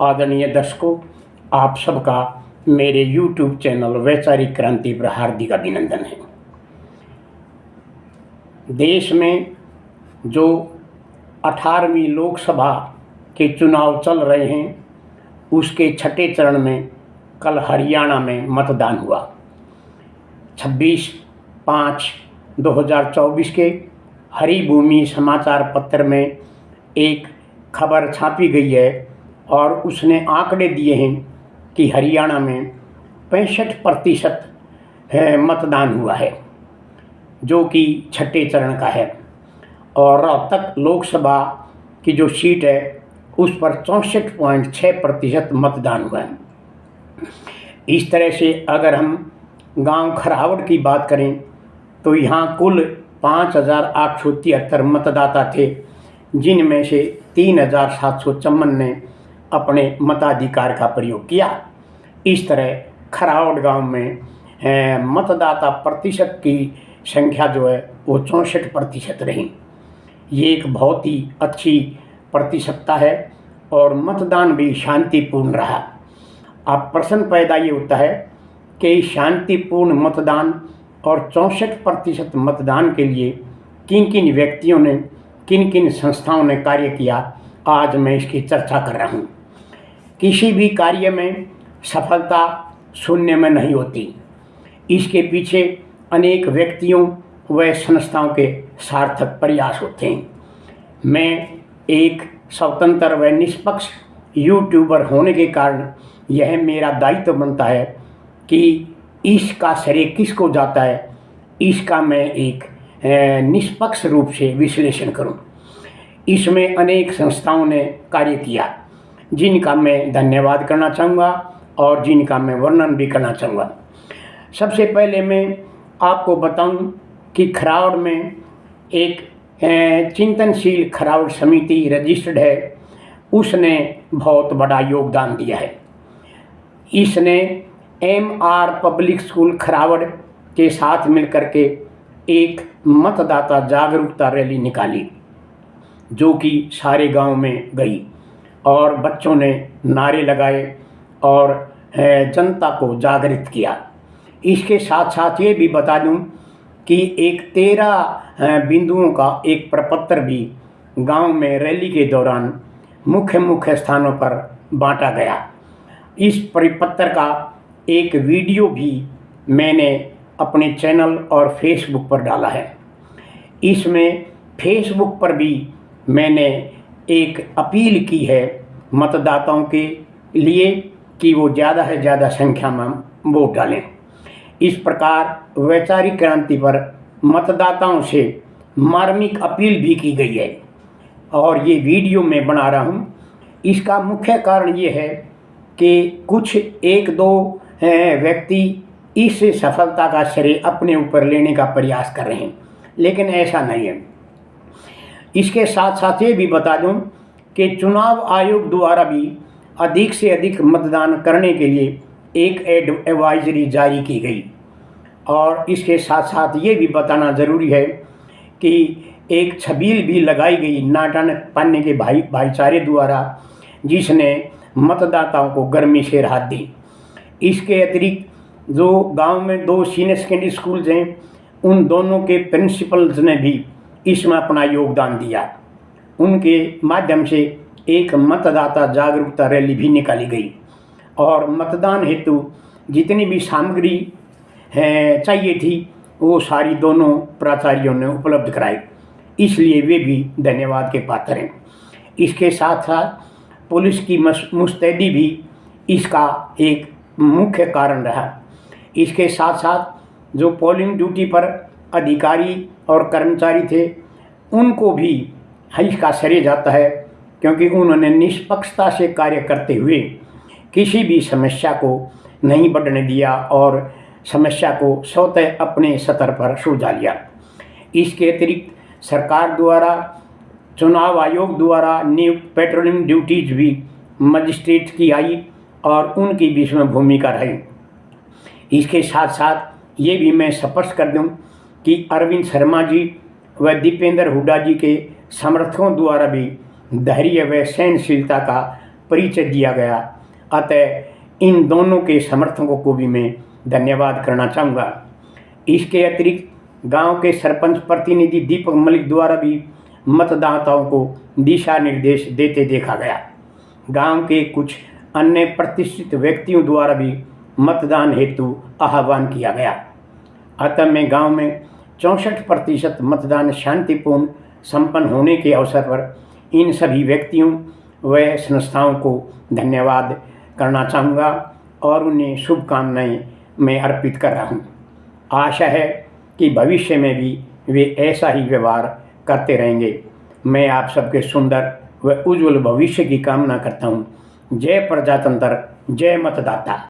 आदरणीय दर्शकों, आप सबका मेरे YouTube चैनल वैचारिक क्रांति पर हार्दिक अभिनंदन है। देश में जो 18वीं लोकसभा के चुनाव चल रहे हैं, उसके छठे चरण में कल हरियाणा में मतदान हुआ। 26/5/2024 के हरिभूमि समाचार पत्र में एक खबर छापी गई है और उसने आंकड़े दिए हैं कि हरियाणा में 65% मतदान हुआ है, जो कि छठे चरण का है। और रोहतक लोकसभा की जो सीट है उस पर 64.6% मतदान हुआ है। इस तरह से अगर हम गांव खरावड़ की बात करें तो यहाँ कुल 5,873 मतदाता थे, जिनमें से 3,754 ने अपने मताधिकार का प्रयोग किया। इस तरह खरावड़ गांव में मतदाता प्रतिशत की संख्या जो है वो 64% रही। ये एक बहुत ही अच्छी प्रतिशतता है और मतदान भी शांतिपूर्ण रहा। अब प्रश्न पैदा ये होता है कि शांतिपूर्ण मतदान और 64% मतदान के लिए किन किन व्यक्तियों ने, किन किन संस्थाओं ने कार्य किया, आज मैं इसकी चर्चा कर रहा हूँ। किसी भी कार्य में सफलता शून्य में नहीं होती। इसके पीछे अनेक व्यक्तियों व संस्थाओं के सार्थक प्रयास होते हैं। मैं एक स्वतंत्र व निष्पक्ष यूट्यूबर होने के कारण यह मेरा दायित्व बनता है कि इसका श्रेय किसको जाता है, इसका मैं एक निष्पक्ष रूप से विश्लेषण करूं। इसमें अनेक संस्थाओं ने कार्य किया, जिनका मैं धन्यवाद करना चाहूँगा और जिनका मैं वर्णन भी करना चाहूँगा। सबसे पहले मैं आपको बताऊं कि खरावड़ में एक चिंतनशील खरावड़ समिति रजिस्टर्ड है, उसने बहुत बड़ा योगदान दिया है। इसने MR पब्लिक स्कूल खरावड़ के साथ मिलकर के एक मतदाता जागरूकता रैली निकाली, जो कि सारे गांव में गई और बच्चों ने नारे लगाए और जनता को जागृत किया। इसके साथ साथ ये भी बता दूं कि एक 13 बिंदुओं का एक प्रपत्र भी गांव में रैली के दौरान मुख्य स्थानों पर बांटा गया। इस परिपत्र का एक वीडियो भी मैंने अपने चैनल और फेसबुक पर डाला है। इसमें फेसबुक पर भी मैंने एक अपील की है मतदाताओं के लिए कि वो ज़्यादा से ज़्यादा संख्या में वोट डालें। इस प्रकार वैचारिक क्रांति पर मतदाताओं से मार्मिक अपील भी की गई है और ये वीडियो मैं बना रहा हूँ। इसका मुख्य कारण ये है कि कुछ एक दो व्यक्ति इस सफलता का श्रेय अपने ऊपर लेने का प्रयास कर रहे हैं, लेकिन ऐसा नहीं है। इसके साथ साथ ये भी बता दूं कि चुनाव आयोग द्वारा भी अधिक से अधिक मतदान करने के लिए एक एडवाइजरी जारी की गई। और इसके साथ साथ ये भी बताना ज़रूरी है कि एक छबील भी लगाई गई नाटन पाने के भाईचारे द्वारा, जिसने मतदाताओं को गर्मी से राहत दी। इसके अतिरिक्त जो गांव में 2 सीनियर सेकेंडरी स्कूल्स हैं, उन दोनों के प्रिंसिपल्स ने भी इसमें अपना योगदान दिया। उनके माध्यम से एक मतदाता जागरूकता रैली भी निकाली गई और मतदान हेतु जितनी भी सामग्री चाहिए थी वो सारी दोनों प्राचार्यों ने उपलब्ध कराई, इसलिए वे भी धन्यवाद के पात्र हैं। इसके साथ साथ पुलिस की मुस्तैदी भी इसका एक मुख्य कारण रहा। इसके साथ साथ जो पोलिंग ड्यूटी पर अधिकारी और कर्मचारी थे, उनको भी इसका श्रेय जाता है, क्योंकि उन्होंने निष्पक्षता से कार्य करते हुए किसी भी समस्या को नहीं बढ़ने दिया और समस्या को स्वतः अपने स्तर पर सुलझा लिया। इसके अतिरिक्त सरकार द्वारा, चुनाव आयोग द्वारा नियुक्त पेट्रोलिंग ड्यूटीज भी मजिस्ट्रेट की आई और उनकी भी इसमें भूमिका रही। इसके साथ साथ ये भी मैं स्पष्ट कर दूं कि अरविंद शर्मा जी व दीपेंद्र हुड्डा जी के समर्थकों द्वारा भी धैर्य व सहनशीलता का परिचय दिया गया। अतः इन दोनों के समर्थकों को भी मैं धन्यवाद करना चाहूँगा। इसके अतिरिक्त गांव के सरपंच प्रतिनिधि दीपक मलिक द्वारा भी मतदाताओं को दिशा निर्देश देते देखा गया। गांव के कुछ अन्य प्रतिष्ठित व्यक्तियों द्वारा भी मतदान हेतु आह्वान किया गया। अतः मैं गांव में 64% मतदान शांतिपूर्ण संपन्न होने के अवसर पर इन सभी व्यक्तियों व संस्थाओं को धन्यवाद करना चाहूँगा और उन्हें शुभकामनाएं मैं अर्पित कर रहा हूँ। आशा है कि भविष्य में भी वे ऐसा ही व्यवहार करते रहेंगे। मैं आप सबके सुंदर व उज्जवल भविष्य की कामना करता हूँ। जय प्रजातंत्र, जय मतदाता।